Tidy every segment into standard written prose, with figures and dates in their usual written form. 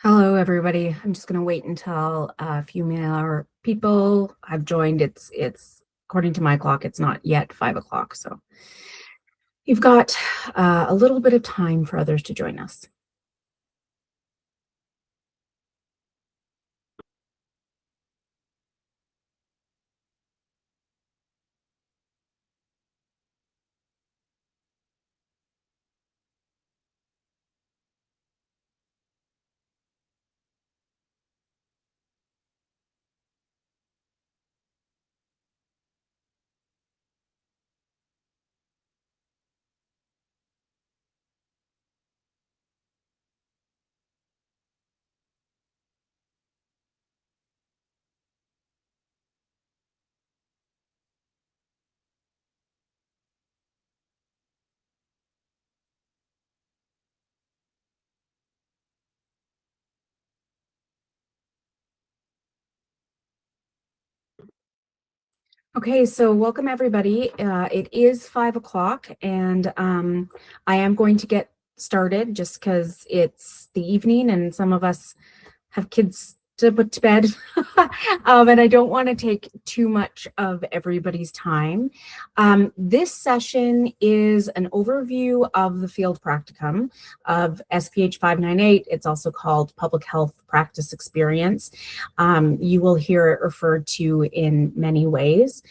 Hello, everybody. I'm just going to wait until a few more people have joined. It's according to my clock, it's not yet 5 o'clock. So you've got a little bit of time for others to join us. Okay, so welcome everybody. It is 5 o'clock, and I am going to get started just because it's the evening and some of us have kids to put to bed. And I don't want to take too much of everybody's time. This session is an overview of the field practicum of SPH 598. It's also called Public Health Practice Experience. You will hear it referred to in many ways.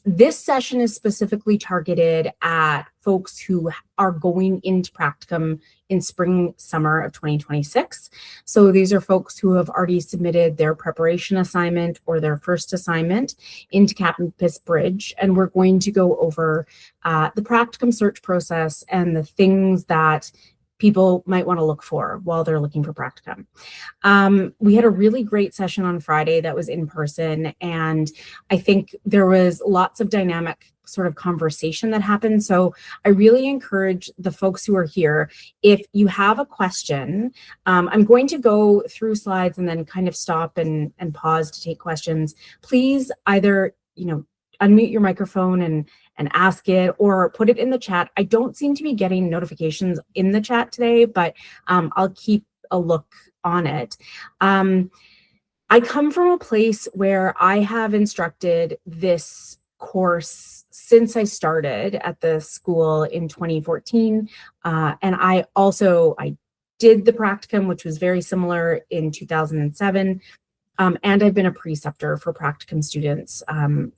This session is specifically targeted at folks who are going into practicum in spring, summer of 2026. So these are folks who have already submitted their preparation assignment or their first assignment into Campus Bridge. And we're going to go over the practicum search process and the things that people might want to look for while they're looking for practicum. We had a really great session on Friday that was in person, and I think there was lots of dynamic sort of conversation that happened. So I really encourage the folks who are here, if you have a question, I'm going to go through slides and then kind of stop and pause to take questions. Please either, unmute your microphone and ask it, or put it in the chat. I don't seem to be getting notifications in the chat today, but I'll keep a look on it. I come from a place where I have instructed this course since I started at the school in 2014. And I did the practicum, which was very similar, in 2007. And I've been a preceptor for practicum students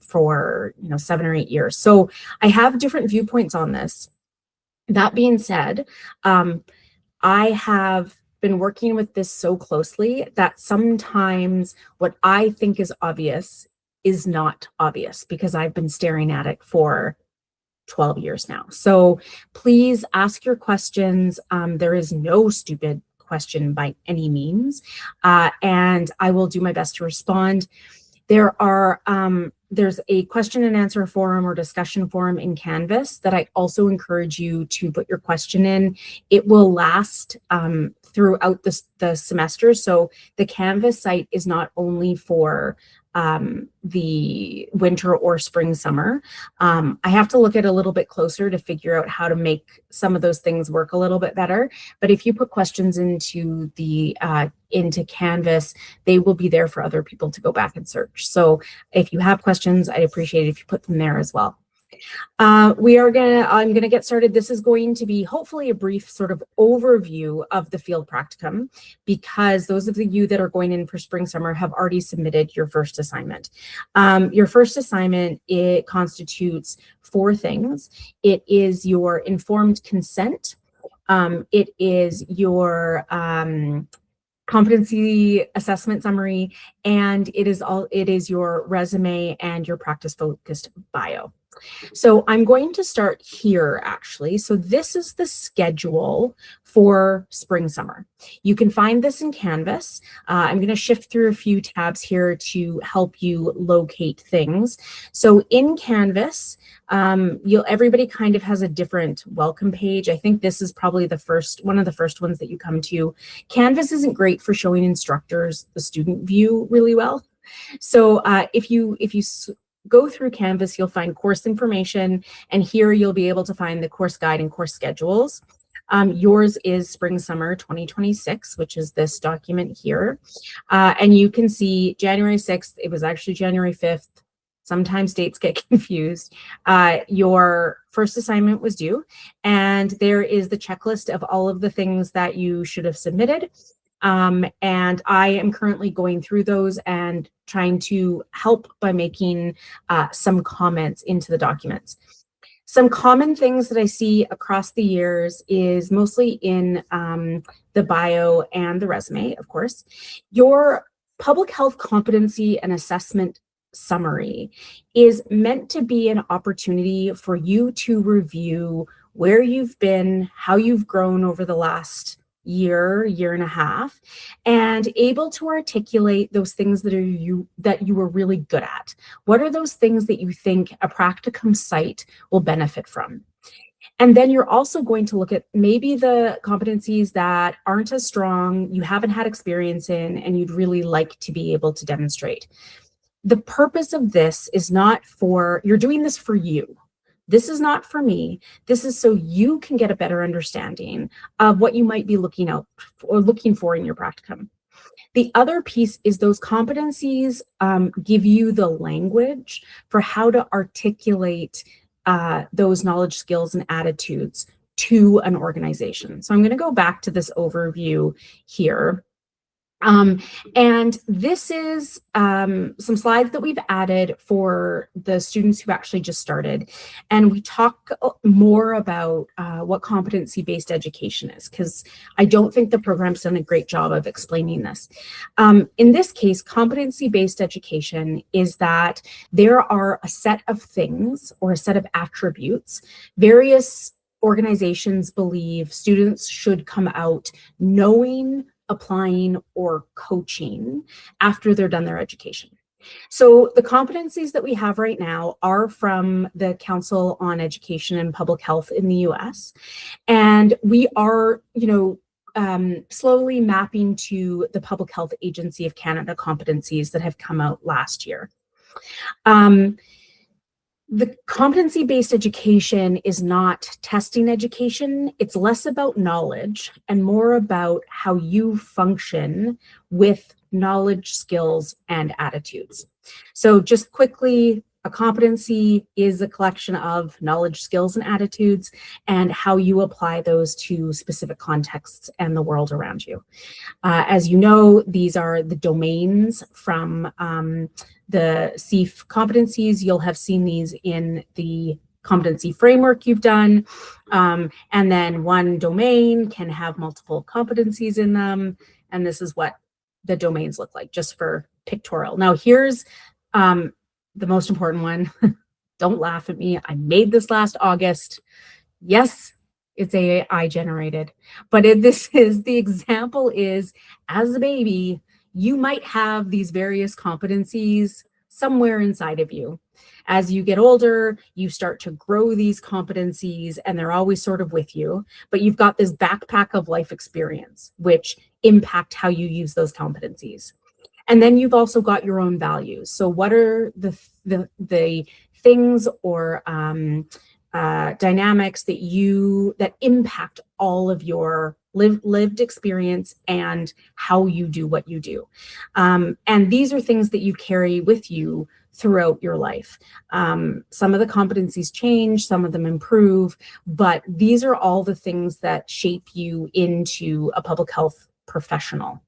for 7 or 8 years. So I have different viewpoints on this. That being said, I have been working with this so closely that sometimes what I think is obvious is not obvious because I've been staring at it for 12 years now. So please ask your questions. There is no stupid question by any means, and I will do my best to respond. There's a question and answer forum or discussion forum in Canvas that I also encourage you to put your question in. It will last throughout the semester. So the Canvas site is not only for the winter or spring, summer. I have to look at it a little bit closer to figure out how to make some of those things work a little bit better. But if you put questions into Canvas, they will be there for other people to go back and search. So if you have questions, I'd appreciate it if you put them there as well. I'm gonna get started. This is going to be hopefully a brief sort of overview of the field practicum, because those of you that are going in for spring, summer have already submitted your first assignment. Your first assignment, it constitutes 4 things. It is your informed consent. It is your competency assessment summary, and it is your resume and your practice focused bio. So I'm going to start here, actually. So this is the schedule for spring, summer. You can find this in Canvas. I'm going to shift through a few tabs here to help you locate things. So in Canvas, everybody kind of has a different welcome page. I think this is probably one of the first ones that you come to. Canvas isn't great for showing instructors the student view really well. So if you go through Canvas, you'll find course information, and here you'll be able to find the course guide and course schedules. Yours is spring summer 2026, which is this document here. And you can see January 6th, it was actually January 5th. Sometimes dates get confused. Your first assignment was due, and there is the checklist of all of the things that you should have submitted. And I am currently going through those and trying to help by making some comments into the documents. Some common things that I see across the years is mostly in the bio and the resume, of course. Your public health competency and assessment summary is meant to be an opportunity for you to review where you've been, how you've grown over the last year and a half, and able to articulate those things that you were really good at. What are those things that you think a practicum site will benefit from? And then you're also going to look at maybe the competencies that aren't as strong, you haven't had experience in, and you'd really like to be able to demonstrate. The purpose of this is not for, you're doing this for you. This is not for me. This is so you can get a better understanding of what you might be looking out or looking for in your practicum. The other piece is those competencies give you the language for how to articulate those knowledge, skills, and attitudes to an organization. So I'm going to go back to this overview here. And this is some slides that we've added for the students who actually just started. And we talk more about what competency-based education is, because I don't think the program's done a great job of explaining this. In this case, competency-based education is that there are a set of things or a set of attributes. Various organizations believe students should come out knowing, applying, or coaching after they're done their education. So the competencies that we have right now are from the Council on Education and Public Health in the US. And we are, slowly mapping to the Public Health Agency of Canada competencies that have come out last year. The competency-based education is not testing education. It's less about knowledge and more about how you function with knowledge, skills, and attitudes. So just quickly, a competency is a collection of knowledge, skills, and attitudes, and how you apply those to specific contexts and the world around you. As you know, these are the domains from the CEIF competencies. You'll have seen these in the competency framework you've done. And then one domain can have multiple competencies in them. And this is what the domains look like, just for pictorial. Now here's the most important one. Don't laugh at me. I made this last August. Yes, it's AI generated, but the example is, as a baby, you might have these various competencies somewhere inside of you. As you get older, you start to grow these competencies and they're always sort of with you, but you've got this backpack of life experience, which impact how you use those competencies. And then you've also got your own values. So what are the things or dynamics that impact all of your lived experience and how you do what you do? And these are things that you carry with you throughout your life. Some of the competencies change, some of them improve, but these are all the things that shape you into a public health professional.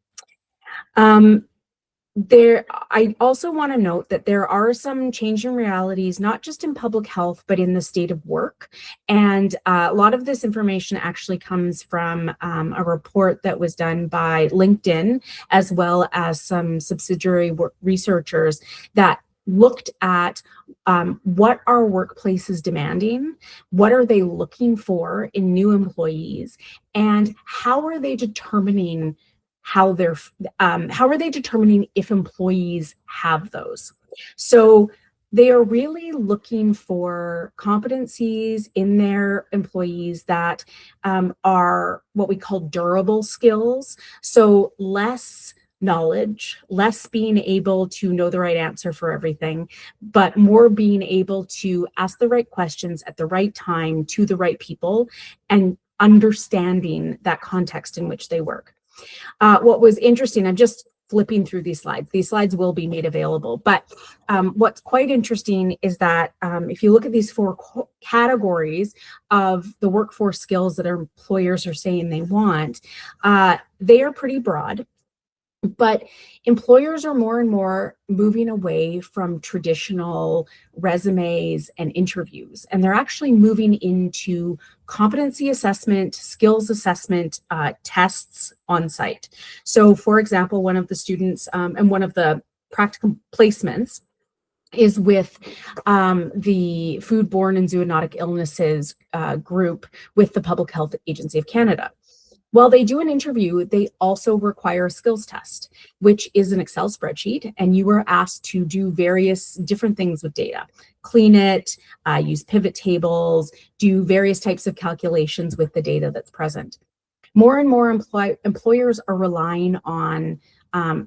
I also want to note that there are some changing realities, not just in public health, but in the state of work. And a lot of this information actually comes from a report that was done by LinkedIn, as well as some subsidiary researchers that looked at what are workplaces demanding, what are they looking for in new employees, and how are they determining if employees have those? So they are really looking for competencies in their employees that are what we call durable skills. So less knowledge, less being able to know the right answer for everything, but more being able to ask the right questions at the right time to the right people and understanding that context in which they work. What was interesting, I'm just flipping through these slides. These slides will be made available, but what's quite interesting is that if you look at these four categories of the workforce skills that our employers are saying they want, they are pretty broad. But employers are more and more moving away from traditional resumes and interviews, and they're actually moving into competency assessment, skills assessment, tests on site. So, for example, one of the students and one of the practical placements is with the Foodborne and Zoonotic Illnesses group with the Public Health Agency of Canada. While they do an interview, they also require a skills test, which is an Excel spreadsheet, and you are asked to do various different things with data. Clean it, use pivot tables, do various types of calculations with the data that's present. More and more employers are relying on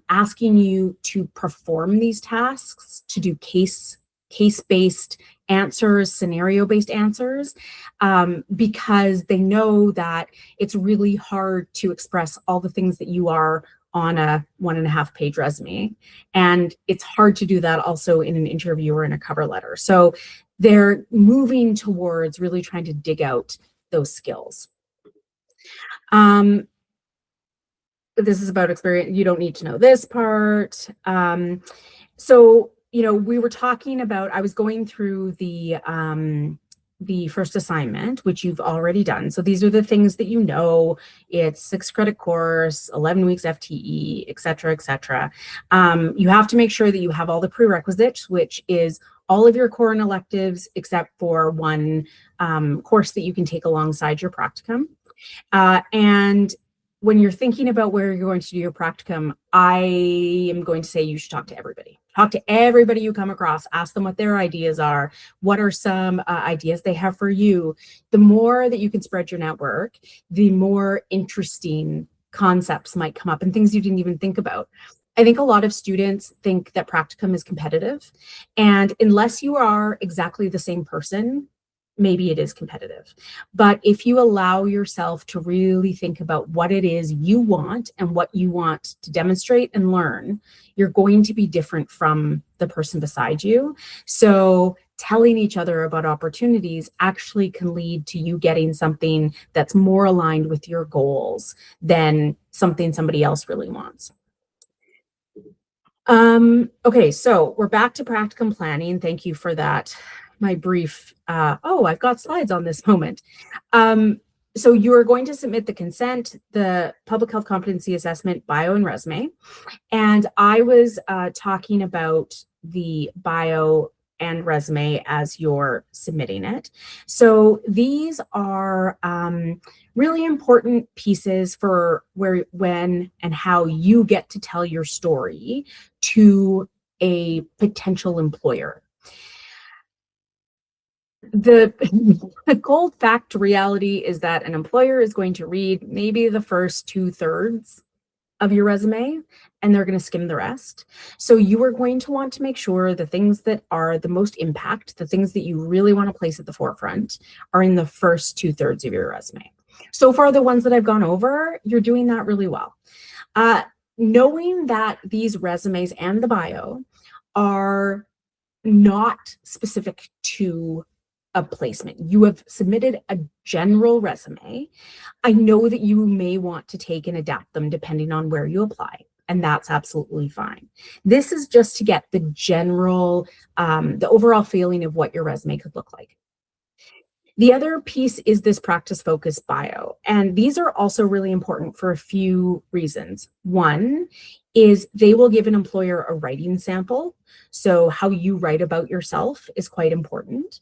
asking you to perform these tasks, to do case-based answers, scenario-based answers, because they know that it's really hard to express all the things that you are on a 1.5 page resume. And it's hard to do that also in an interview or in a cover letter. So they're moving towards really trying to dig out those skills. This is about experience. You don't need to know this part. So, you know, we were talking about, I was going through the first assignment, which you've already done. So these are the things that you know. It's 6 credit course, 11 weeks FTE, et cetera, et cetera. You have to make sure that you have all the prerequisites, which is all of your core and electives, except for one course that you can take alongside your practicum. And when you're thinking about where you're going to do your practicum, I am going to say you should talk to everybody. Talk to everybody you come across. Ask them what their ideas are. What are some ideas they have for you? The more that you can spread your network, the more interesting concepts might come up and things you didn't even think about. I think a lot of students think that practicum is competitive. And unless you are exactly the same person, maybe it is competitive. But if you allow yourself to really think about what it is you want and what you want to demonstrate and learn, you're going to be different from the person beside you. So telling each other about opportunities actually can lead to you getting something that's more aligned with your goals than something somebody else really wants. Okay, so we're back to practicum planning. Thank you for that. My brief, I've got slides on this moment. So you are going to submit the consent, the public health competency assessment, bio and resume. And I was talking about the bio and resume as you're submitting it. So these are really important pieces for where, when, and how you get to tell your story to a potential employer. The cold fact reality is that an employer is going to read maybe the first 2/3 of your resume and they're going to skim the rest. So you are going to want to make sure the things that are the most impact, the things that you really want to place at the forefront, are in the first 2/3 of your resume. So far, the ones that I've gone over, you're doing that really well. Knowing that these resumes and the bio are not specific to a placement. You have submitted a general resume. I know that you may want to take and adapt them depending on where you apply, and that's absolutely fine. This is just to get the general, the overall feeling of what your resume could look like. The other piece is this practice-focused bio, and these are also really important for a few reasons. One is they will give an employer a writing sample, so how you write about yourself is quite important.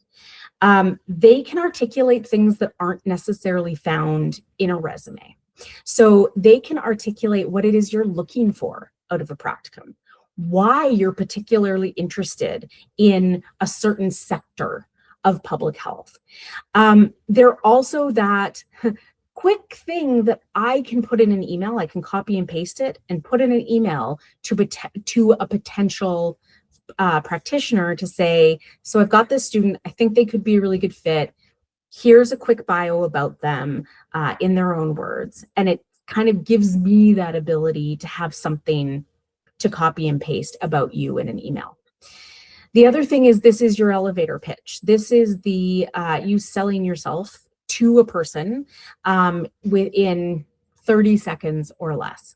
They can articulate things that aren't necessarily found in a resume. So they can articulate what it is you're looking for out of a practicum, why you're particularly interested in a certain sector of public health. They're also that quick thing that I can put in an email. I can copy and paste it and put in an email to a potential practitioner to say, so I've got this student, I think they could be a really good fit. Here's a quick bio about them in their own words. And it kind of gives me that ability to have something to copy and paste about you in an email. The other thing is, this is your elevator pitch. This is the you selling yourself to a person within 30 seconds or less.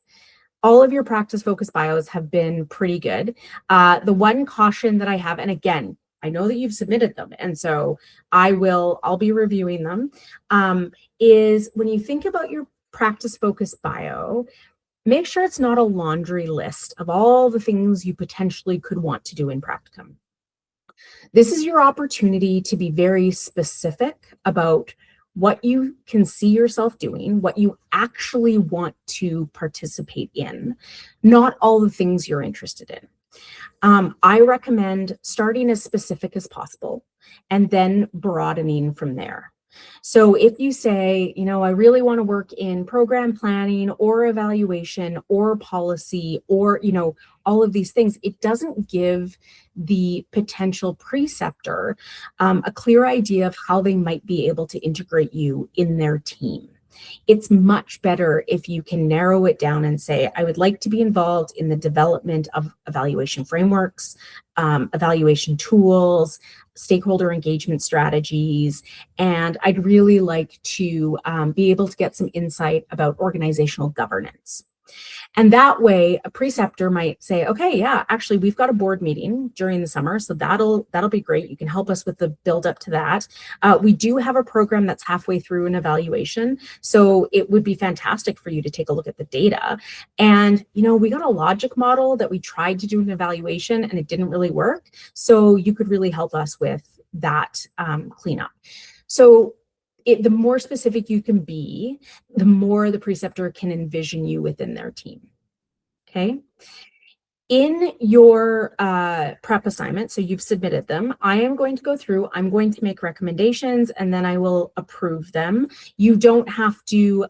All of your practice focus bios have been pretty good. The one caution that I have, and again, I know that you've submitted them, and so I'll be reviewing them, is when you think about your practice focus bio, make sure it's not a laundry list of all the things you potentially could want to do in practicum. This is your opportunity to be very specific about what you can see yourself doing, what you actually want to participate in, not all the things you're interested in. I recommend starting as specific as possible and then broadening from there. So if you say, I really want to work in program planning or evaluation or policy or, all of these things, it doesn't give the potential preceptor a clear idea of how they might be able to integrate you in their team. It's much better if you can narrow it down and say, I would like to be involved in the development of evaluation frameworks, evaluation tools, stakeholder engagement strategies, and I'd really like to be able to get some insight about organizational governance. And that way, a preceptor might say, okay, yeah, actually, we've got a board meeting during the summer, so that'll be great. You can help us with the build up to that. We do have a program that's halfway through an evaluation, so it would be fantastic for you to take a look at the data. And, we got a logic model that we tried to do an evaluation and it didn't really work. So you could really help us with that cleanup. So the more specific you can be, the more the preceptor can envision you within their team. Okay. In your prep assignment, so you've submitted them, I am going to go through, I'm going to make recommendations, and then I will approve them. You don't have to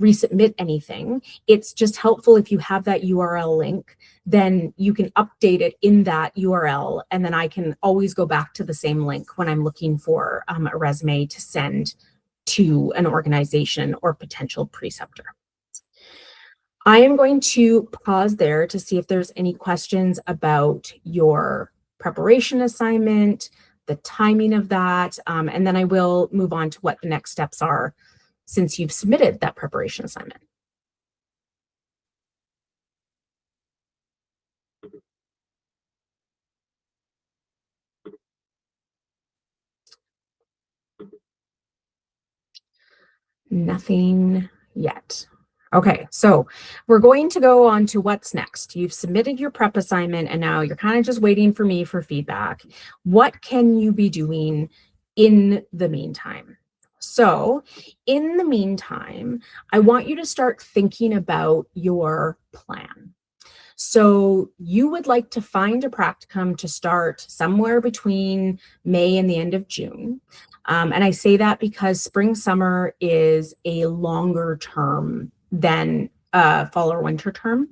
resubmit anything. It's just helpful if you have that URL link, then you can update it in that URL, and then I can always go back to the same link when I'm looking for a resume to send to an organization or potential preceptor. I am going to pause there to see if there's any questions about your preparation assignment, the timing of that, and then I will move on to what the next steps are since you've submitted that preparation assignment. Nothing yet. Okay, so we're going to go on to what's next. You've submitted your prep assignment and now you're kind of just waiting for me for feedback. What can you be doing in the meantime? So in the meantime, I want you to start thinking about your plan. So you would like to find a practicum to start somewhere between May and the end of June. And I say that because spring summer is a longer term than fall or winter term.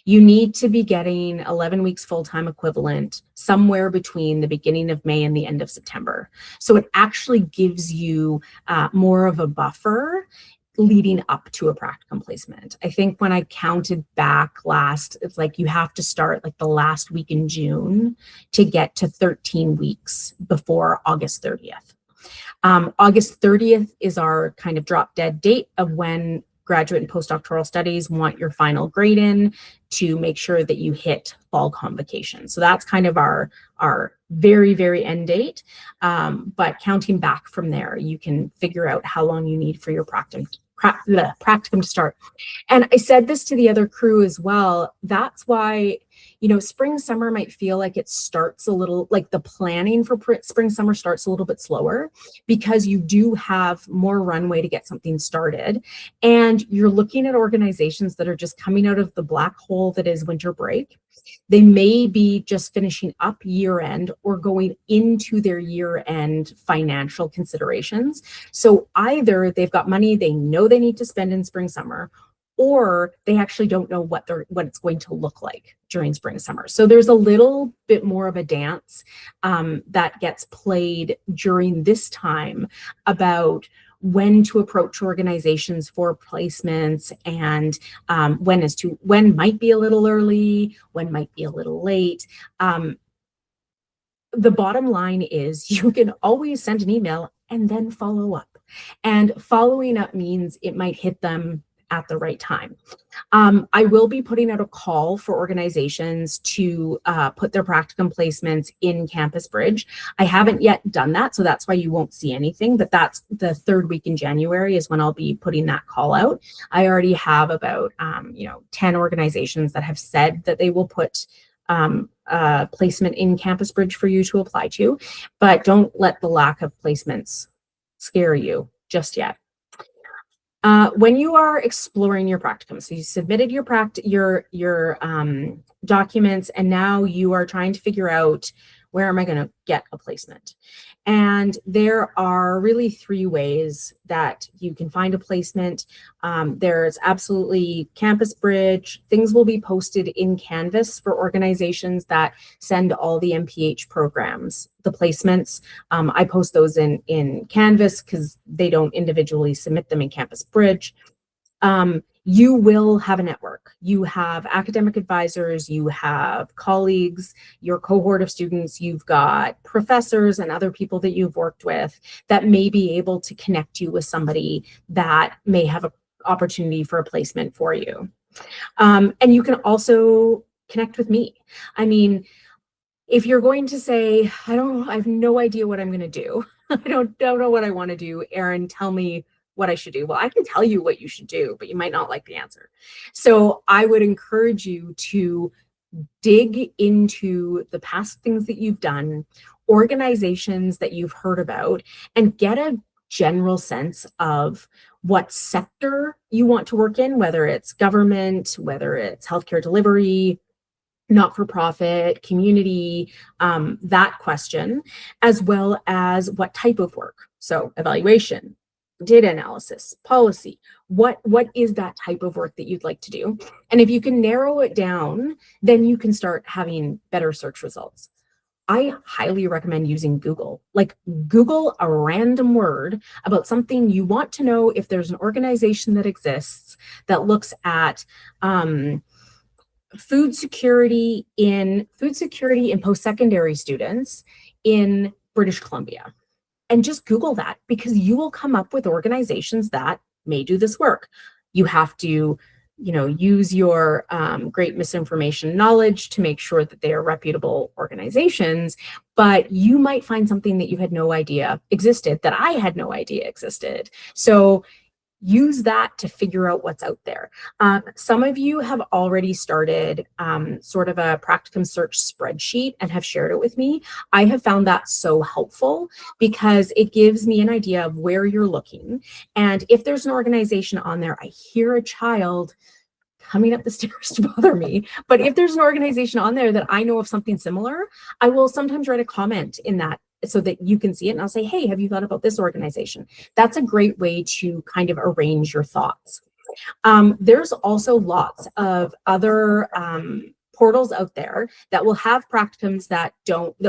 You need to be getting 11 weeks full-time equivalent somewhere between the beginning of May and the end of September. So it actually gives you more of a buffer leading up to a practicum placement. I think when I counted back last, it's like you have to start like the last week in June to get to 13 weeks before August 30th. August 30th is our kind of drop dead date of when graduate and postdoctoral studies want your final grade in to make sure that you hit fall convocation. So that's kind of our very, very end date. But counting back from there, you can figure out how long you need for your practicum to start. And I said this to the other crew as well. That's why, spring, summer might feel like it starts a little, like the planning for spring, summer starts a little bit slower because you do have more runway to get something started. And you're looking at organizations that are just coming out of the black hole that is winter break. They may be just finishing up year end or going into their year end financial considerations. So either they've got money they know they need to spend in spring, summer, or they actually don't know what it's going to look like during spring summer. So there's a little bit more of a dance that gets played during this time about when to approach organizations for placements, and when might be a little early, when might be a little late. The bottom line is you can always send an email and then follow up. And following up means it might hit them at the right time. I will be putting out a call for organizations to put their practicum placements in Campus Bridge. I haven't yet done that, so that's why you won't see anything, but that's the third week in January is when I'll be putting that call out. I already have about 10 organizations that have said that they will put placement in Campus Bridge for you to apply to, but don't let the lack of placements scare you just yet. When you are exploring your practicum, so you submitted your documents, and now you are trying to figure out, where am I going to get a placement? And there are really three ways that you can find a placement. There's absolutely Campus Bridge. Things will be posted in Canvas for organizations that send all the MPH programs, the placements. I post those in Canvas because they don't individually submit them in Campus Bridge. You will have a network. You have academic advisors, you have colleagues, your cohort of students, you've got professors and other people that you've worked with that may be able to connect you with somebody that may have an opportunity for a placement for you. And you can also connect with me. I mean, if you're going to say, I have no idea what I'm going to do. I don't know what I want to do. Erin, tell me what I should do. Well, I can tell you what you should do, but you might not like the answer. So I would encourage you to dig into the past things that you've done, organizations that you've heard about, and get a general sense of what sector you want to work in, whether it's government, whether it's healthcare delivery, not-for-profit, community, that question, as well as what type of work. So evaluation, data analysis, policy, what is that type of work that you'd like to do? And if you can narrow it down, then you can start having better search results. I highly recommend using Google. Like, Google a random word about something you want to know if there's an organization that exists that looks at food security in post-secondary students in British Columbia. And just Google that, because you will come up with organizations that may do this work. You have to, use your great misinformation knowledge to make sure that they are reputable organizations, but you might find something that you had no idea existed, that I had no idea existed. So use that to figure out what's out there. Some of you have already started sort of a practicum search spreadsheet and have shared it with me. I have found that so helpful because it gives me an idea of where you're looking. And if there's an organization on there, I hear a child coming up the stairs to bother me. But if there's an organization on there that I know of something similar, I will sometimes write a comment in that so that you can see it, and I'll say, hey, have you thought about this organization? That's a great way to kind of arrange your thoughts. There's also lots of other portals out there that will have practicums that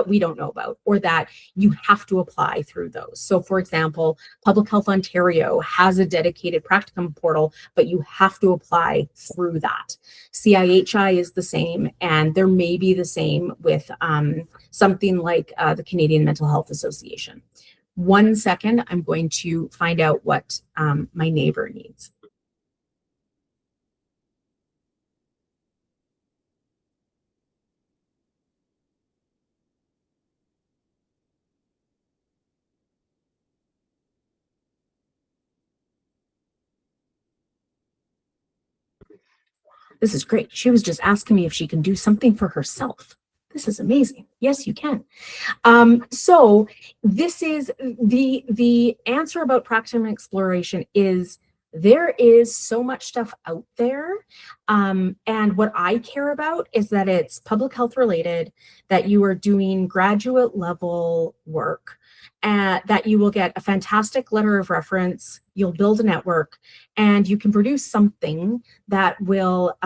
we don't know about, or that you have to apply through those. So for example, Public Health Ontario has a dedicated practicum portal, but you have to apply through that. CIHI is the same, and there may be the same with something like the Canadian Mental Health Association. 1 second, I'm going to find out what my neighbor needs. This is great. She was just asking me if she can do something for herself. This is amazing. Yes, you can. So this is the answer about practicum exploration is There is so much stuff out there. And what I care about is that it's public health related, that you are doing graduate level work, that you will get a fantastic letter of reference, you'll build a network, and you can produce something that will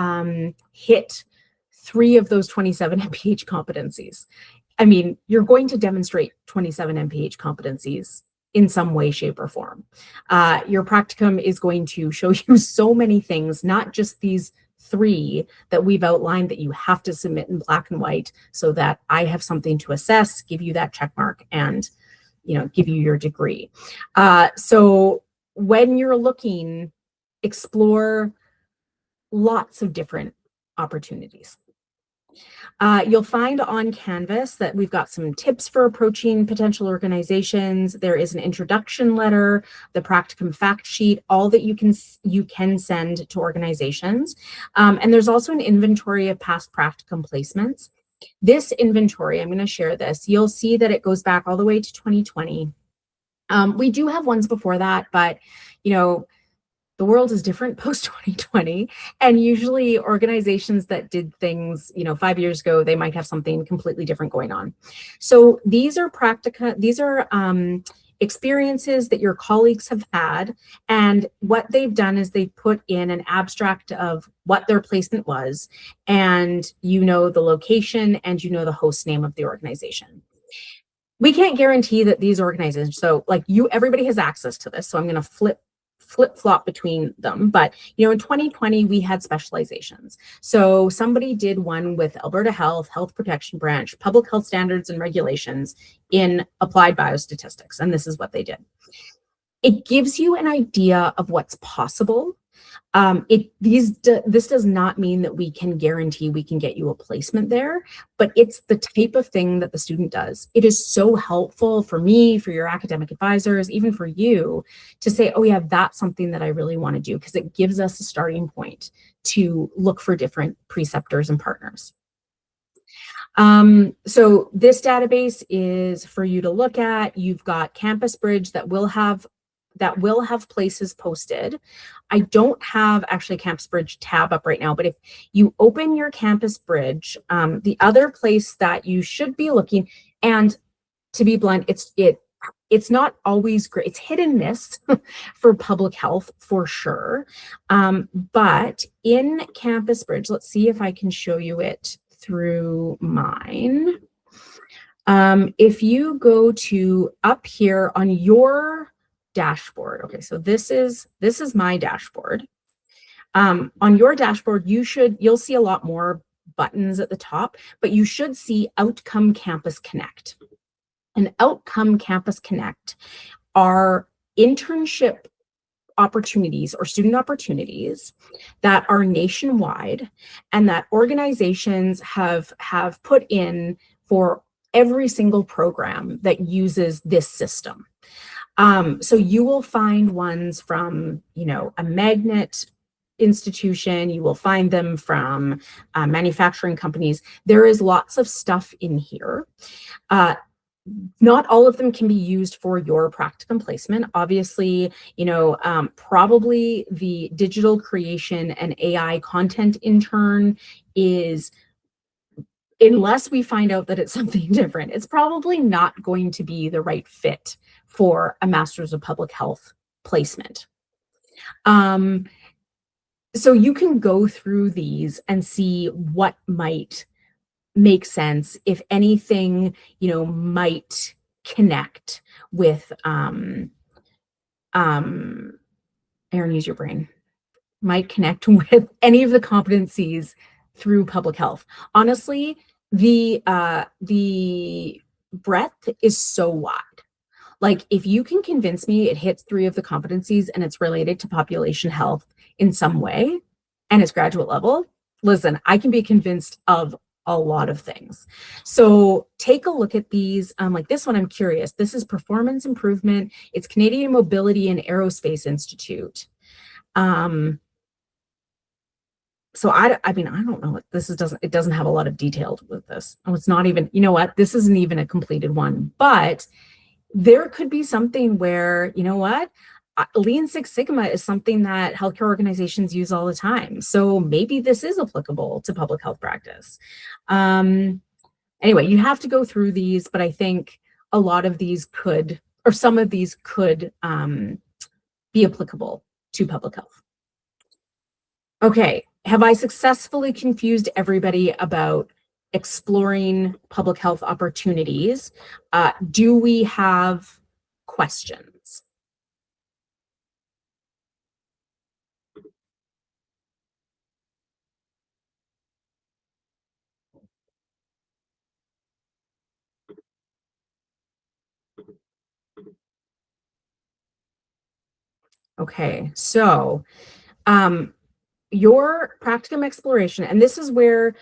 hit 3 of those 27 MPH competencies. I mean, you're going to demonstrate 27 MPH competencies in some way, shape, or form. Your practicum is going to show you so many things, not just these 3 that we've outlined that you have to submit in black and white so that I have something to assess, give you that check mark, and give you your degree. So when you're looking, explore lots of different opportunities. You'll find on Canvas that we've got some tips for approaching potential organizations. There is an introduction letter, the practicum fact sheet, all that you can send to organizations. And there's also an inventory of past practicum placements. This inventory, I'm going to share this. You'll see that it goes back all the way to 2020. We do have ones before that, but the world is different post 2020, and usually organizations that did things 5 years ago, they might have something completely different going on. So these are experiences that your colleagues have had, and what they've done is they've put in an abstract of what their placement was, and the location, and the host name of the organization. We can't guarantee that these organizations, so everybody has access to this, so I'm going to flip-flop between them. But in 2020 we had specializations. So somebody did one with Alberta Health Protection Branch, Public Health Standards and Regulations in Applied Biostatistics, and this is what they did. It gives you an idea of what's possible. This does not mean that we can guarantee we can get you a placement there, but it's the type of thing that the student does. It is so helpful for me, for your academic advisors, even for you to say, oh yeah, that's something that I really want to do, because it gives us a starting point to look for different preceptors and partners. So this database is for you to look at. You've got Campus Bridge that will have places posted. I don't have actually a Campus Bridge tab up right now, but if you open your Campus Bridge, the other place that you should be looking, and to be blunt, it's not always great. It's hit and miss for public health for sure. But in Campus Bridge, let's see if I can show you it through mine. If you go to up here on your dashboard. Okay, so this is my dashboard. On your dashboard, you'll see a lot more buttons at the top, but you should see Outcome Campus Connect. And Outcome Campus Connect are internship opportunities or student opportunities that are nationwide and that organizations have put in for every single program that uses this system. So you will find ones from, a magnet institution, you will find them from manufacturing companies. There is lots of stuff in here. Not all of them can be used for your practicum placement. Obviously, probably the digital creation and AI content intern is, unless we find out that it's something different, it's probably not going to be the right fit for a Master's of Public Health placement. So you can go through these and see what might make sense, if anything, might connect with, Aaron, use your brain, might connect with any of the competencies through public health. Honestly, the breadth is so wide. If you can convince me it hits 3 of the competencies and it's related to population health in some way and it's graduate level, listen, I can be convinced of a lot of things. So take a look at these. Like this one, I'm curious. This is performance improvement. It's Canadian Mobility and Aerospace Institute. So I don't know what this is. It doesn't have a lot of detail with this. Oh, it's not even, this isn't even a completed one, but there could be something where, Lean Six Sigma is something that healthcare organizations use all the time. So maybe this is applicable to public health practice. Um, anyway, you have to go through these, but I think a lot of these could, or some of these could be applicable to public health. Okay, have I successfully confused everybody about exploring public health opportunities? Do we have questions? Okay, so um, your practicum exploration, and this is where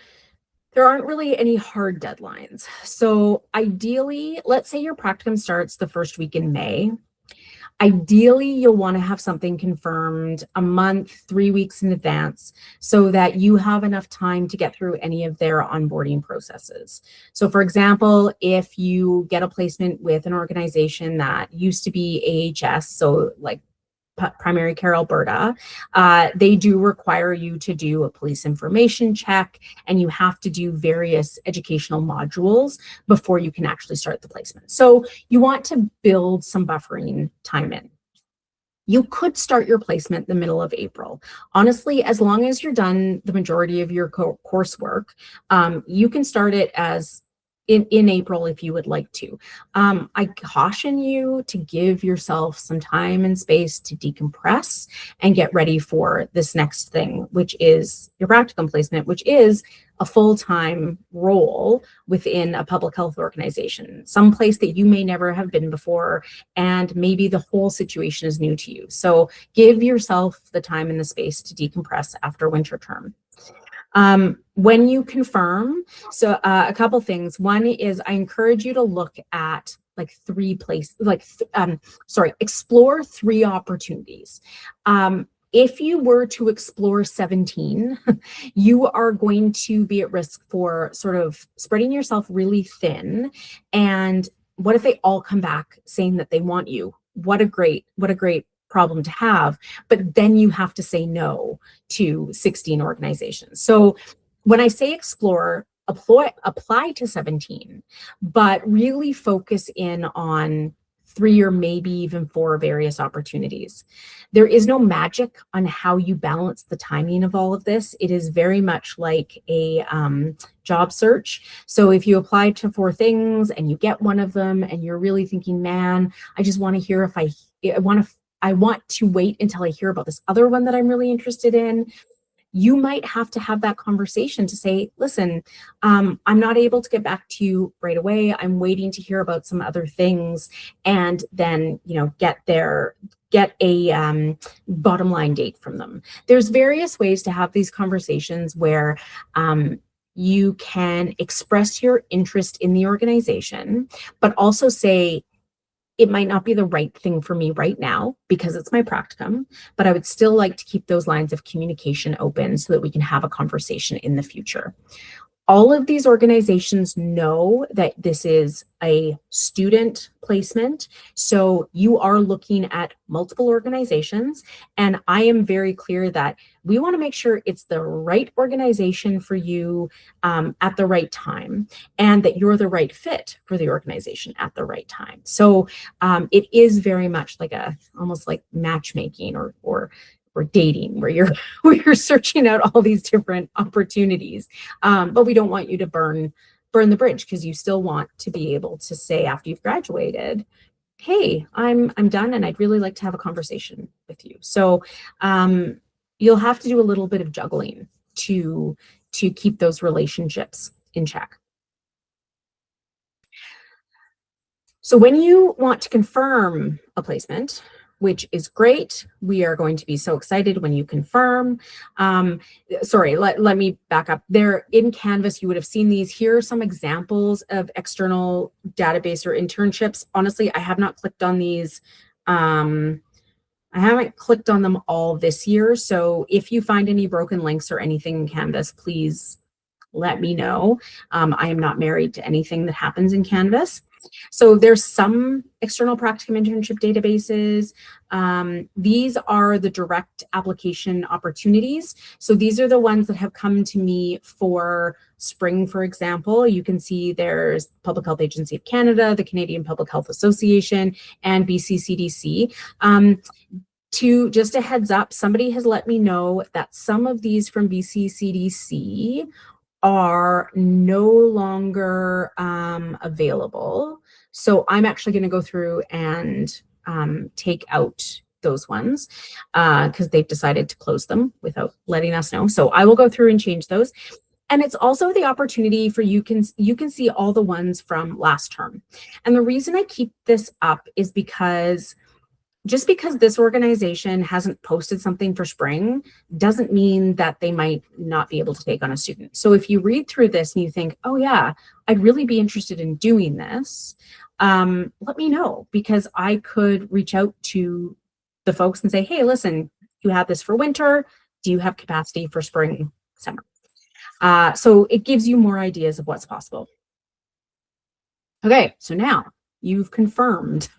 there aren't really any hard deadlines. So ideally, let's say your practicum starts the first week in May. Ideally, you'll want to have something confirmed a month, 3 weeks in advance so that you have enough time to get through any of their onboarding processes. So, for example, if you get a placement with an organization that used to be AHS, so like Primary Care Alberta, they do require you to do a police information check, and you have to do various educational modules before you can actually start the placement. So you want to build some buffering time in. You could start your placement in the middle of April. Honestly, as long as you're done the majority of your coursework, you can start it as in April if you would like to. I caution you to give yourself some time and space to decompress and get ready for this next thing, which is your practicum placement, which is a full-time role within a public health organization, some place that you may never have been before, and maybe the whole situation is new to you. So give yourself the time and the space to decompress after winter term. When you confirm, so a couple things. One is I encourage you to look at like explore 3 opportunities. If you were to explore 17, you are going to be at risk for sort of spreading yourself really thin. And what if they all come back saying that they want you? What a great problem to have. But then you have to say no to 16 organizations. So when I say explore, apply to 17, but really focus in on 3 or maybe even 4 various opportunities. There is no magic on how you balance the timing of all of this. It is very much like a job search. So if you apply to 4 things and you get one of them and you're really thinking, man, I just want to hear if I want to wait until I hear about this other one that I'm really interested in. You might have to have that conversation to say, listen, I'm not able to get back to you right away. I'm waiting to hear about some other things, and then, get a bottom line date from them. There's various ways to have these conversations where you can express your interest in the organization, but also say, it might not be the right thing for me right now because it's my practicum, but I would still like to keep those lines of communication open so that we can have a conversation in the future. All of these organizations know that this is a student placement, so you are looking at multiple organizations, and I am very clear that we want to make sure it's the right organization for you at the right time, and that you're the right fit for the organization at the right time. So it is very much like almost like matchmaking or dating, where you're searching out all these different opportunities, but we don't want you to burn the bridge, because you still want to be able to say after you've graduated, hey, I'm done and I'd really like to have a conversation with you. So you'll have to do a little bit of juggling to keep those relationships in check. So when you want to confirm a placement, which is great, we are going to be so excited when you confirm. Sorry, let me back up. There in Canvas, you would have seen these. Here are some examples of external database or internships. Honestly, I have not clicked on these. I haven't clicked on them all this year. So if you find any broken links or anything in Canvas, please let me know. I am not married to anything that happens in Canvas. So there's some external practicum internship databases. These are the direct application opportunities. So these are the ones that have come to me for spring, for example. You can see there's Public Health Agency of Canada, the Canadian Public Health Association, and BC CDC. Just a heads up, somebody has let me know that some of these from BC CDC are no longer available. So I'm actually going to go through and take out those ones because they've decided to close them without letting us know. So I will go through and change those. And it's also the opportunity for you can see all the ones from last term. And the reason I keep this up is because just because this organization hasn't posted something for spring doesn't mean that they might not be able to take on a student. So if you read through this and you think, oh yeah, I'd really be interested in doing this, let me know, because I could reach out to the folks and say, hey, listen, you have this for winter. Do you have capacity for spring, summer? So it gives you more ideas of what's possible. Okay, so now you've confirmed.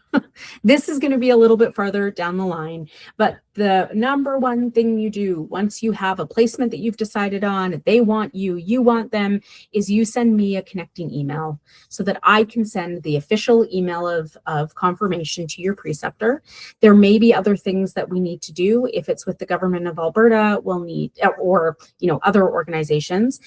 This is going to be a little bit farther down the line, but the number one thing you do once you have a placement that you've decided on, they want you, you want them, is you send me a connecting email so that I can send the official email of confirmation to your preceptor. There may be other things that we need to do. If it's with the government of Alberta, we'll need, or other organizations,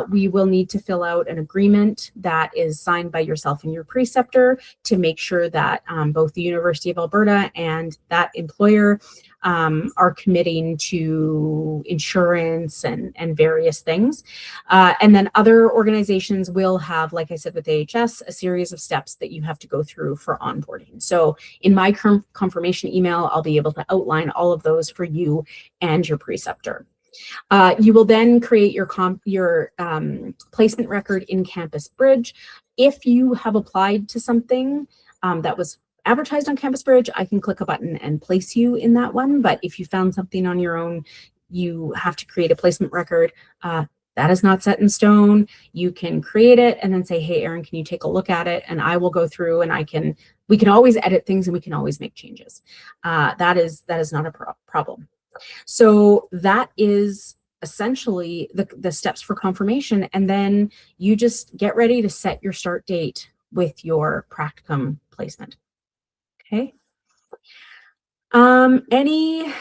we will need to fill out an agreement that is signed by yourself and your preceptor to make sure that both the University of Alberta and that employer are committing to insurance and various things. And then other organizations will have, like I said with AHS, a series of steps that you have to go through for onboarding. So in my confirmation email, I'll be able to outline all of those for you and your preceptor. You will then create your placement record in Campus Bridge. If you have applied to something that was advertised on Campus Bridge, I can click a button and place you in that one. But if you found something on your own, you have to create a placement record. That is not set in stone. You can create it and then say, hey, Erin, can you take a look at it? And I will go through and we can always edit things and we can always make changes. That is not a problem. So that is essentially the steps for confirmation. And then you just get ready to set your start date with your practicum placement. Okay. Any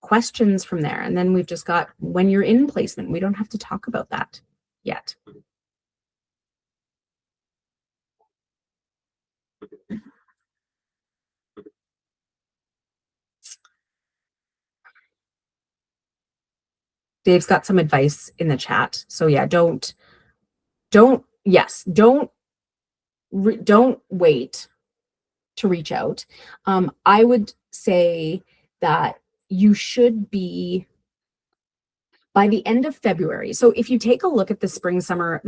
questions from there? And then we've just got when you're in placement. We don't have to talk about that yet. Dave's got some advice in the chat. So yeah, don't wait to reach out. I would say that you should be by the end of February. So if you take a look at the spring summer,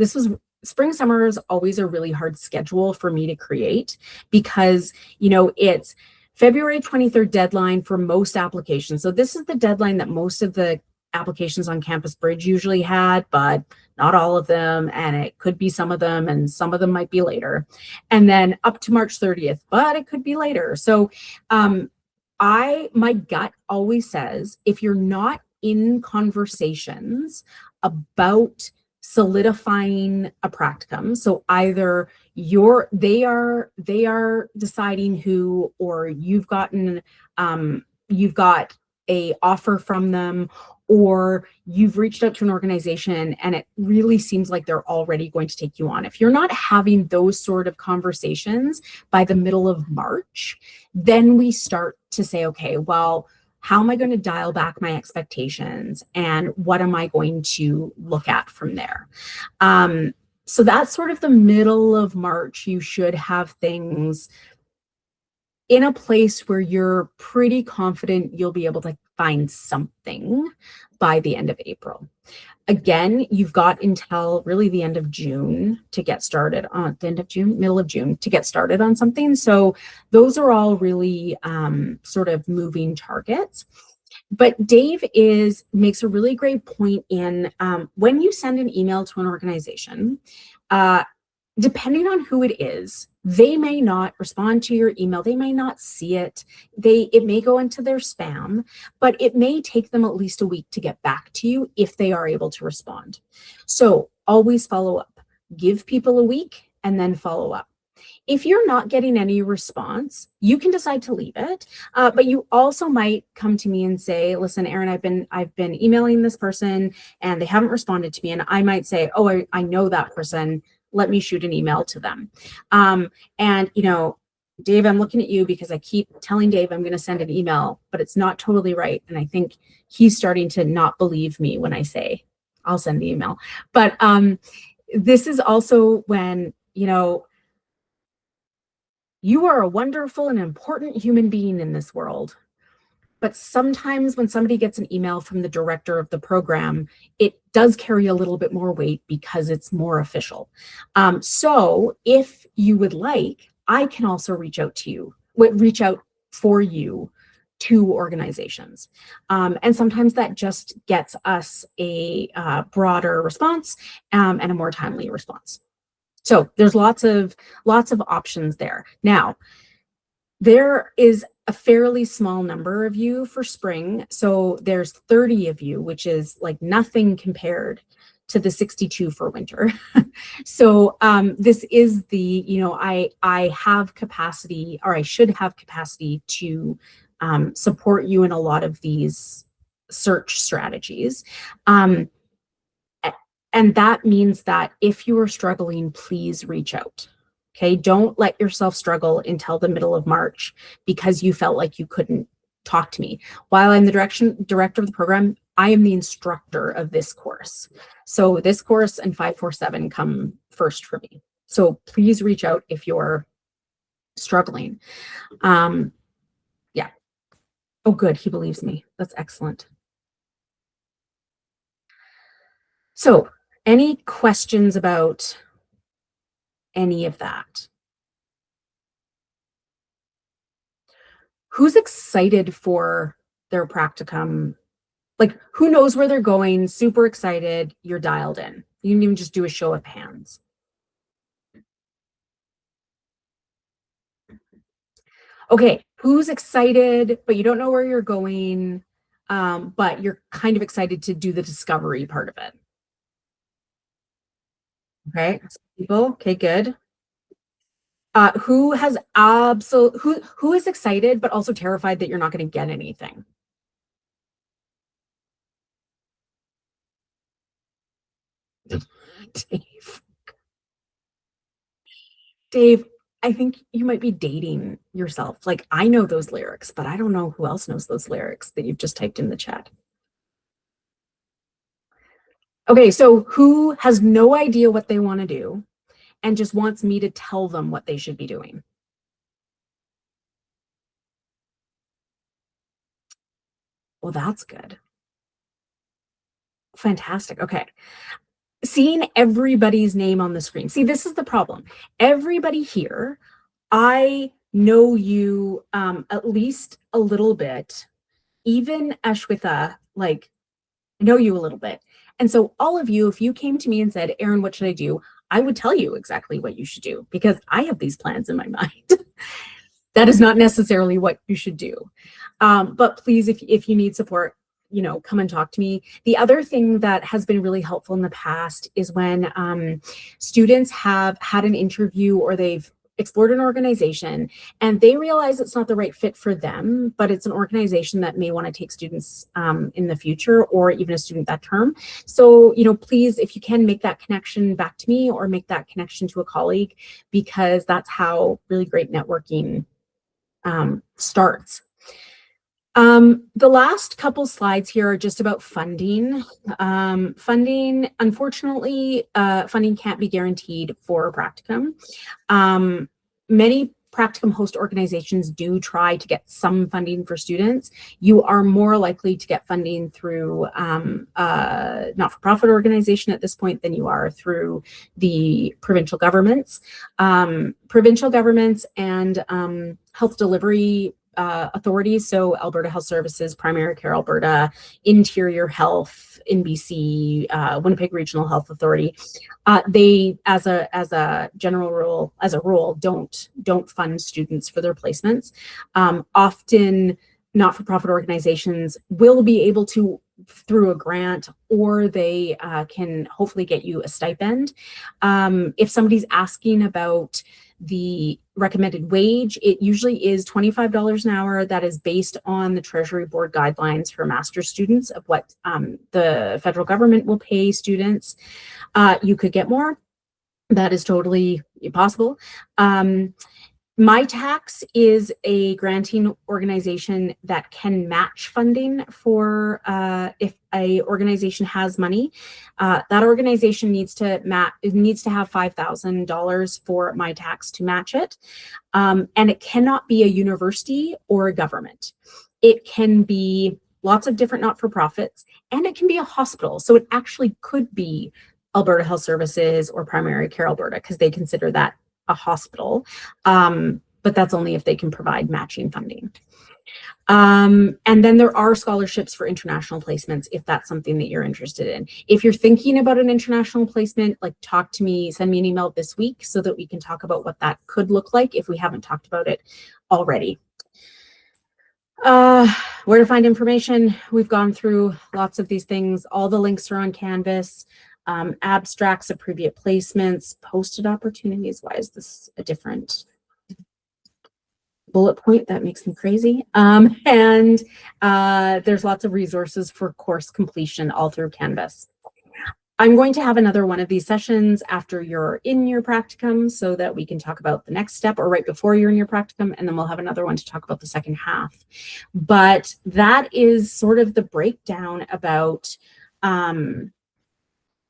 spring summer is always a really hard schedule for me to create because, it's February 23rd deadline for most applications. So this is the deadline that most of the applications on Campus Bridge usually had, but not all of them. And it could be some of them, and some of them might be later. And then up to March 30th, but it could be later. So my gut always says, if you're not in conversations about solidifying a practicum, so either they are deciding who, or you've got a offer from them, or you've reached out to an organization and it really seems like they're already going to take you on. If you're not having those sort of conversations by the middle of March, then we start to say, okay, well, how am I going to dial back my expectations and what am I going to look at from there? So that's sort of the middle of March. You should have things in a place where you're pretty confident you'll be able to find something by the end of April. Again, you've got until really the end of June to get started on middle of June to get started on something. So those are all really sort of moving targets. But Dave makes a really great point in when you send an email to an organization, depending on who it is, They may not respond to your email. They may not see it. It may go into their spam, but it may take them at least a week to get back to you if they are able to respond. So always follow up. Give people a week and then follow up. If you're not getting any response, you can decide to leave it, but you also might come to me and say, "Listen, Erin, I've been emailing this person and they haven't responded to me." And I might say, "Oh, I know that person. Let me shoot an email to them." And Dave, I'm looking at you because I keep telling Dave I'm going to send an email, but it's not totally right, and I think he's starting to not believe me when I say I'll send the email. But this is also when you are a wonderful and important human being in this world. But sometimes when somebody gets an email from the director of the program, it does carry a little bit more weight because it's more official. So if you would like, I can also reach out for you to organizations. And sometimes that just gets us a broader response and a more timely response. So there's lots of options there. Now, there is a fairly small number of you for spring. So there's 30 of you, which is like nothing compared to the 62 for winter. So this is I have capacity, or I should have capacity to support you in a lot of these search strategies. And that means that if you are struggling, please reach out. Okay, don't let yourself struggle until the middle of March because you felt like you couldn't talk to me. While I'm the director of the program, I am the instructor of this course. So this course and 547 come first for me. So please reach out if you're struggling. Yeah. Oh, good. He believes me. That's excellent. So any questions about any of that? Who's excited for their practicum? Like, who knows where they're going? Super excited. You're dialed in. You can even just do a show of hands. Okay, who's excited, but you don't know where you're going, but you're kind of excited to do the discovery part of it? Okay, people. Okay, good. Who has who is excited but also terrified that you're not going to get anything? Dave. Dave, I think you might be dating yourself. Like, I know those lyrics, but I don't know who else knows those lyrics that you've just typed in the chat. Okay, so who has no idea what they want to do and just wants me to tell them what they should be doing? Well, that's good. Fantastic. Okay. Seeing everybody's name on the screen. See, this is the problem. Everybody here, I know you at least a little bit. Even Ashwitha, like, know you a little bit. And so all of you, if you came to me and said, "Erin, what should I do?" I would tell you exactly what you should do because I have these plans in my mind. That is not necessarily what you should do. But please, if you need support, come and talk to me. The other thing that has been really helpful in the past is when students have had an interview or they've explored an organization and they realize it's not the right fit for them, but it's an organization that may want to take students in the future or even a student that term. So, please, if you can, make that connection back to me or make that connection to a colleague, because that's how really great networking starts. The last couple slides here are just about funding. Funding, unfortunately, funding can't be guaranteed for a practicum. Many practicum host organizations do try to get some funding for students. You are more likely to get funding through a not-for-profit organization at this point than you are through the provincial governments. Provincial governments and health delivery authorities, so Alberta Health Services, Primary Care Alberta, Interior Health in BC, Winnipeg Regional Health Authority, they, as a general rule, don't fund students for their placements. Often, not-for-profit organizations will be able to through a grant, or they can hopefully get you a stipend. If somebody's asking about the recommended wage, it usually is $25 an hour. That is based on the Treasury Board guidelines for master's students of what the federal government will pay students. You could get more. That is totally possible. My Tax is a granting organization that can match funding for if a organization has money. That organization needs to have $5,000 for My Tax to match it, and it cannot be a university or a government. It can be lots of different not-for-profits, and it can be a hospital. So it actually could be Alberta Health Services or Primary Care Alberta, because they consider that a hospital, but that's only if they can provide matching funding. And then there are scholarships for international placements if that's something that you're interested in. If you're thinking about an international placement, like talk to me, send me an email this week so that we can talk about what that could look like if we haven't talked about it already. Where to find information? We've gone through lots of these things. All the links are on Canvas. Abstracts of previous placements, posted opportunities. Why is this a different bullet point? That makes me crazy. And there's lots of resources for course completion all through Canvas. I'm going to have another one of these sessions after you're in your practicum so that we can talk about the next step, or right before you're in your practicum, and then we'll have another one to talk about the second half. But that is sort of the breakdown about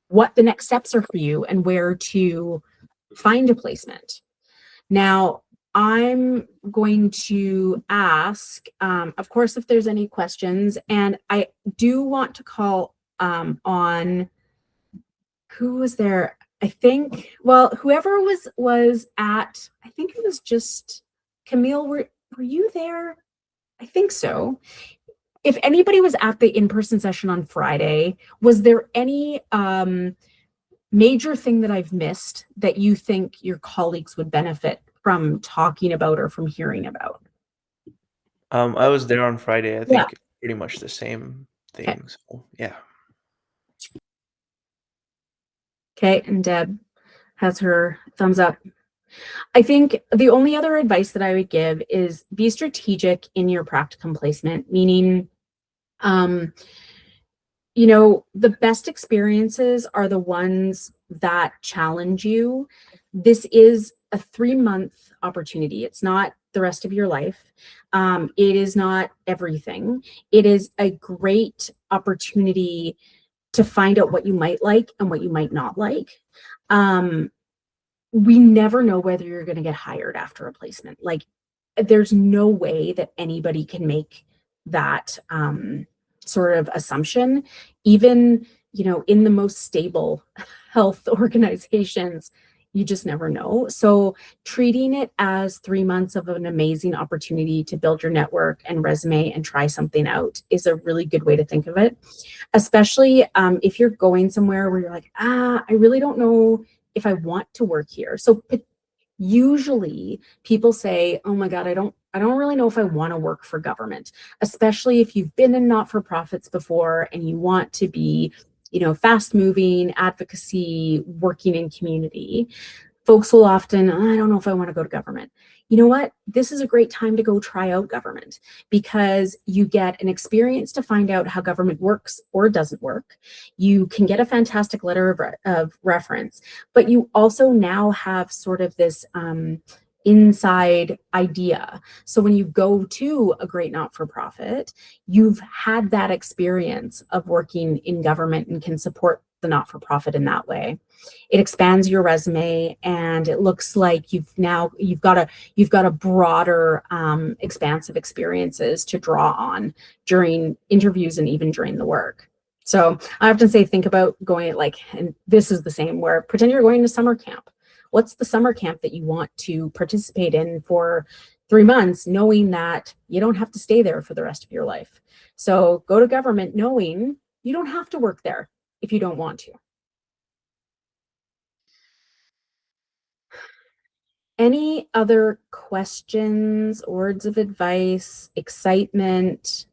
what the next steps are for you and where to find a placement. Now, I'm going to ask, of course, if there's any questions, and I do want to call on, who was there? I think, well, whoever was at, I think it was just Camille, were you there? I think so. If anybody was at the in-person session on Friday, was there any major thing that I've missed that you think your colleagues would benefit from talking about or from hearing about? I was there on Friday. I think pretty much the same thing. Okay. So, yeah. Okay, and Deb has her thumbs up. I think the only other advice that I would give is be strategic in your practicum placement, meaning, you know, the best experiences are the ones that challenge you. This is a 3-month opportunity. It's not the rest of your life. It is not everything. It is a great opportunity to find out what you might like and what you might not like. We never know whether you're going to get hired after a placement. Like, there's no way that anybody can make that sort of assumption. Even, you know, in the most stable health organizations, you just never know. So treating it as 3 months of an amazing opportunity to build your network and resume and try something out is a really good way to think of it. Especially if you're going somewhere where you're like, I really don't know if I want to work here. So usually people say, oh my God, I don't really know if I want to work for government, especially if you've been in not-for-profits before and you want to be, you know, fast moving, advocacy, working in community. Folks will often, I don't know if I want to go to government. You know what? This is a great time to go try out government, because you get an experience to find out how government works or doesn't work. You can get a fantastic letter of reference, but you also now have sort of this inside idea. So when you go to a great not-for-profit, you've had that experience of working in government and can support the not-for-profit in that way. It expands your resume, and it looks like you've got a broader expanse of experiences to draw on during interviews and even during the work. So I often say, think about going, like, and this is the same, where pretend you're going to summer camp. What's the summer camp that you want to participate in for 3 months knowing that you don't have to stay there for the rest of your life. So go to government knowing you don't have to work there if you don't want to. Any other questions, words of advice, excitement,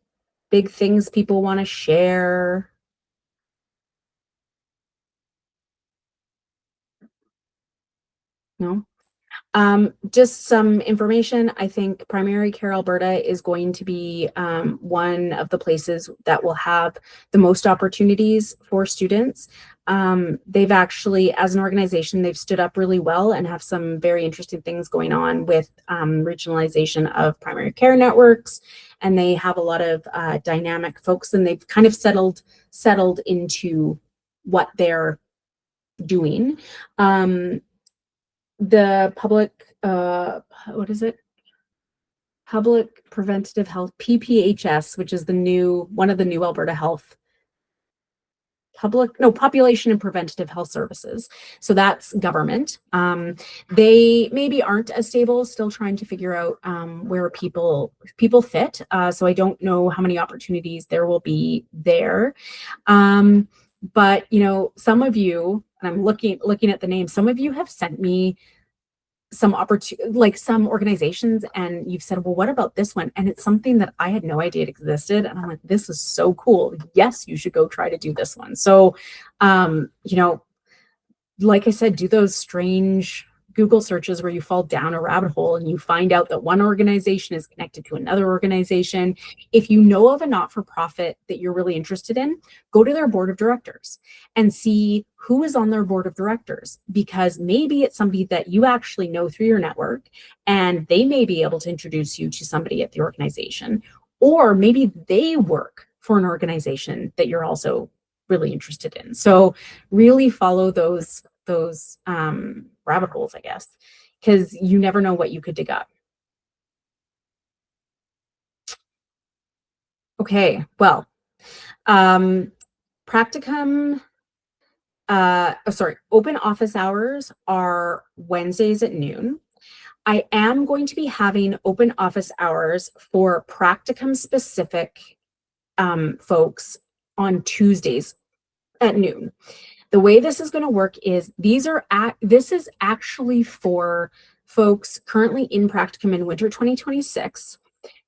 big things people want to share? No? Just some information. I think Primary Care Alberta is going to be one of the places that will have the most opportunities for students. They've actually, as an organization, they've stood up really well and have some very interesting things going on with regionalization of primary care networks. And they have a lot of dynamic folks, and they've kind of settled into what they're doing. The public, what is it? Public Preventative Health, PPHS, which is one of the new Alberta Health Population and Preventative Health Services. So that's government. They maybe aren't as stable, still trying to figure out where people fit. So I don't know how many opportunities there will be there. But some of you, and I'm looking at the names, some of you have sent me some some organizations, and you've said, well, what about this one? And it's something that I had no idea it existed. And I'm like, this is so cool. Yes, you should go try to do this one. So, like I said, do those strange Google searches where you fall down a rabbit hole and you find out that one organization is connected to another organization. If you know of a not-for-profit that you're really interested in, go to their board of directors and see who is on their board of directors, because maybe it's somebody that you actually know through your network, and they may be able to introduce you to somebody at the organization, or maybe they work for an organization that you're also really interested in. So really follow those rabbit holes, I guess, because you never know what you could dig up. Okay, well, practicum, open office hours are Wednesdays at noon. I am going to be having open office hours for practicum specific folks on Tuesdays at noon. The way this is going to work is this is actually for folks currently in practicum in winter 2026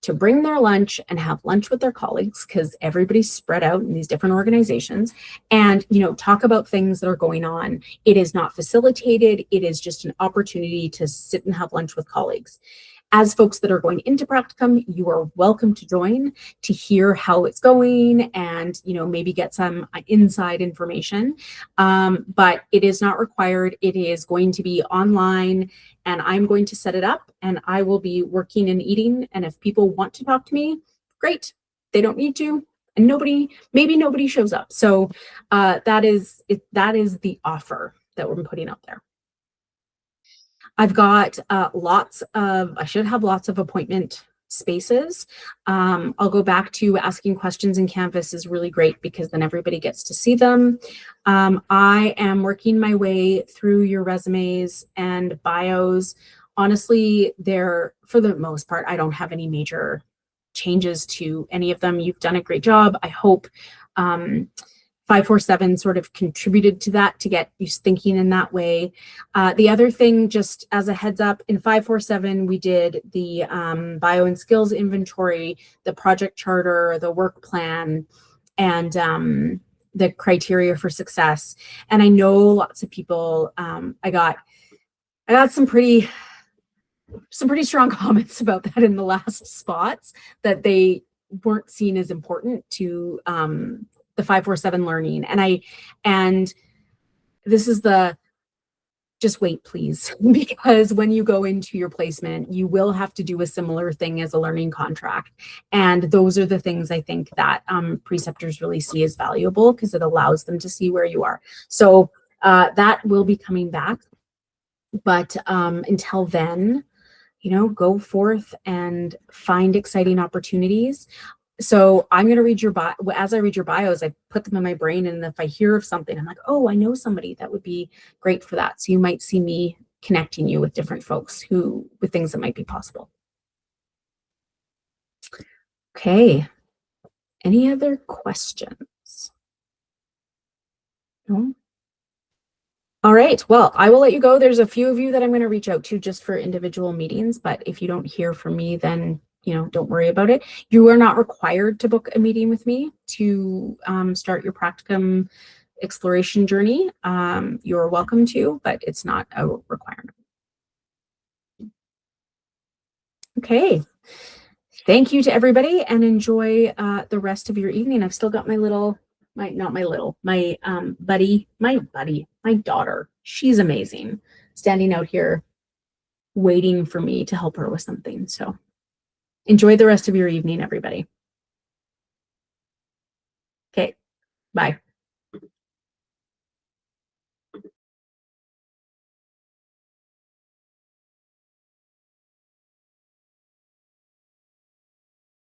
to bring their lunch and have lunch with their colleagues, because everybody's spread out in these different organizations, and talk about things that are going on. It is not facilitated. It is just an opportunity to sit and have lunch with colleagues. As folks that are going into practicum, you are welcome to join to hear how it's going and maybe get some inside information. But it is not required. It is going to be online, and I'm going to set it up, and I will be working and eating. And if people want to talk to me, great. They don't need to, and maybe nobody shows up. So that is the offer that we're putting out there. I've got I should have lots of appointment spaces. I'll go back to asking questions in Canvas is really great, because then everybody gets to see them. I am working my way through your resumes and bios. Honestly, for the most part, I don't have any major changes to any of them. You've done a great job. I hope 547 sort of contributed to that, to get you thinking in that way. The other thing, just as a heads up, in 547, we did the bio and skills inventory, the project charter, the work plan, and the criteria for success. And I know lots of people, I got some pretty strong comments about that in the last spots, that they weren't seen as important to the 547 learning. And this is just wait, please, because when you go into your placement, you will have to do a similar thing as a learning contract. And those are the things I think that preceptors really see as valuable, because it allows them to see where you are. So that will be coming back. But until then, go forth and find exciting opportunities. So I'm going to read your bio. As I read your bios, I put them in my brain. And if I hear of something, I'm like, oh, I know somebody that would be great for that. So you might see me connecting you with different folks with things that might be possible. Okay. Any other questions? No? All right. Well, I will let you go. There's a few of you that I'm going to reach out to just for individual meetings, but if you don't hear from me, then don't worry about it. You are not required to book a meeting with me to start your practicum exploration journey. You're welcome to, but it's not a requirement. Okay. Thank you to everybody and enjoy the rest of your evening. I've still got my daughter. She's amazing, standing out here waiting for me to help her with something. So enjoy the rest of your evening, everybody. Okay, bye.